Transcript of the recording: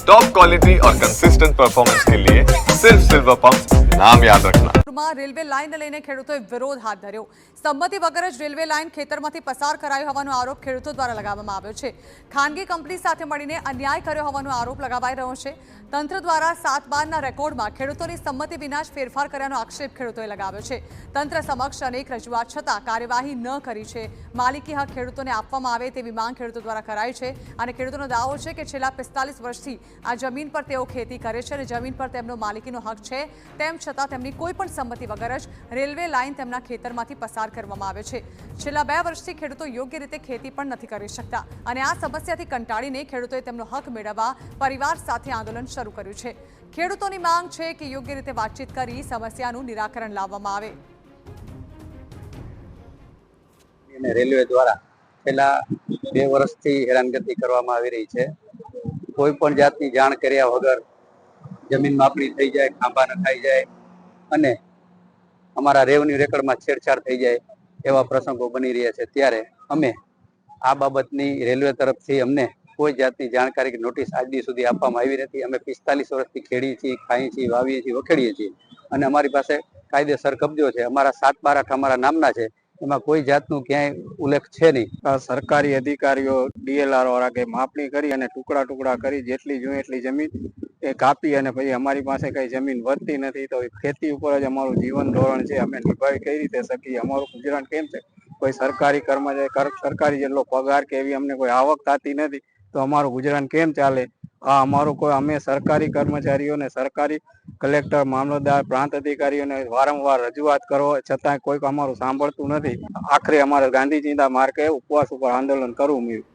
Top quality और consistent performance के लिए सिर्फ सिल्वर पंप नाम याद रखना। રેલવે લાઇનને લઈને ખેડૂતોએ વિરોધ હાથ ધર્યો। સંમતિ વગર જ રેલવે લાઇન ખેતરમાંથી પસાર કરાયો હોવાનો આરોપ ખેડૂતો દ્વારા લગાવવામાં આવ્યો છે। ખાનગી કંપની સાથે મળીને અન્યાય કર્યો હોવાનો આરોપ લગાવાઈ રહ્યો છે। તંત્ર દ્વારા 7/12ના રેકોર્ડમાં ખેડૂતોની સંમતિ વિના જ ફેરફાર કર્યાનો આક્ષેપ ખેડૂતોએ લગાવ્યો છે। તંત્ર સમક્ષ અનેક રજૂઆત છતાં કાર્યવાહી ન કરી છે। માલિકી હક ખેડૂતોને આપવામાં આવે તેવી માંગ ખેડૂતો દ્વારા કરાઈ છે અને ખેડૂતોનો દાવો છે કે છેલ્લા 45 વર્ષથી આ જમીન પર તેઓ ખેતી કરે છે અને જમીન પર તેમનો માલિકીનો હક છે, તેમ છતાં તેમની કોઈ પણ સંમતિ વગર જ રેલવે લાઇન તેમના ખેતરમાંથી પસાર કરવામાં આવે છે। છેલ્લા 2 વર્ષથી ખેડૂતો યોગ્ય રીતે ખેતી પણ નથી કરી શકતા અને આ સમસ્યાથી કંટાળીને ખેડૂતોએ તેમનો હક મેળવવા પરિવાર સાથે આંદોલન શરૂ કર્યું છે। ખેડૂતોની માંગ છે કે યોગ્ય રીતે વાતચીત કરી સમસ્યાનું નિરાકરણ લાવવામાં આવે। રેલવે દ્વારા છેલ્લા 2 વર્ષથી હેરાનગતિ કરવામાં આવી રહી છે। કોઈ પણ જાતની જાણ કર્યા વગર જમીન માપણી થઈ જાય, ખાંભા નખાઈ જાય અને અમારા રેવન્યુ રેકર્ડમાં છેડછાડ થઈ જાય એવા પ્રસંગો બની રહ્યા છે। ત્યારે અમે આ બાબતની રેલવે તરફથી અમને કોઈ જાતની જાણકારી કે નોટિસ આજ દી સુધી આપવામાં આવી નથી। અમે 45 વર્ષથી ખેડીએ છીએ, ખાઈએ છીએ, વાવીએ છીએ, વખેડીએ છીએ અને અમારી પાસે કાયદેસર કબજો છે। અમારા 7/12 અમારા નામના છે, એમાં કોઈ જાતનું ક્યાંય ઉલ્લેખ છે નહીં। સરકારી અધિકારીઓ ડીએલઆર વાળા કે માપણી કરી અને ટુકડા ટુકડા કરી જેટલી જોઈએ એટલી જમીન એ કાપી અને પછી અમારી પાસે કઈ જમીન વધતી નથી, તો ખેતી ઉપર જ અમારું જીવન ધોરણ છે। અમે નિભાવી કઈ રીતે શકીએ? અમારું ગુજરાન કેમ છે? કોઈ સરકારી કર્મચારી સરકારી જેટલો પગાર કે એવી અમને કોઈ આવક થતી નથી, તો અમારું ગુજરાન કેમ ચાલે? આ અમારું કોઈ અમે સરકારી કર્મચારીઓને સરકારી કલેક્ટર, મામલતદાર, પ્રાંત અધિકારીઓને વારંવાર રજૂઆત કરો છતાં કોઈ અમારું સાંભળતું નથી। આખરે અમારે ગાંધી ચિંતા માર્ગે ઉપવાસ ઉપર આંદોલન કરવું મળ્યું।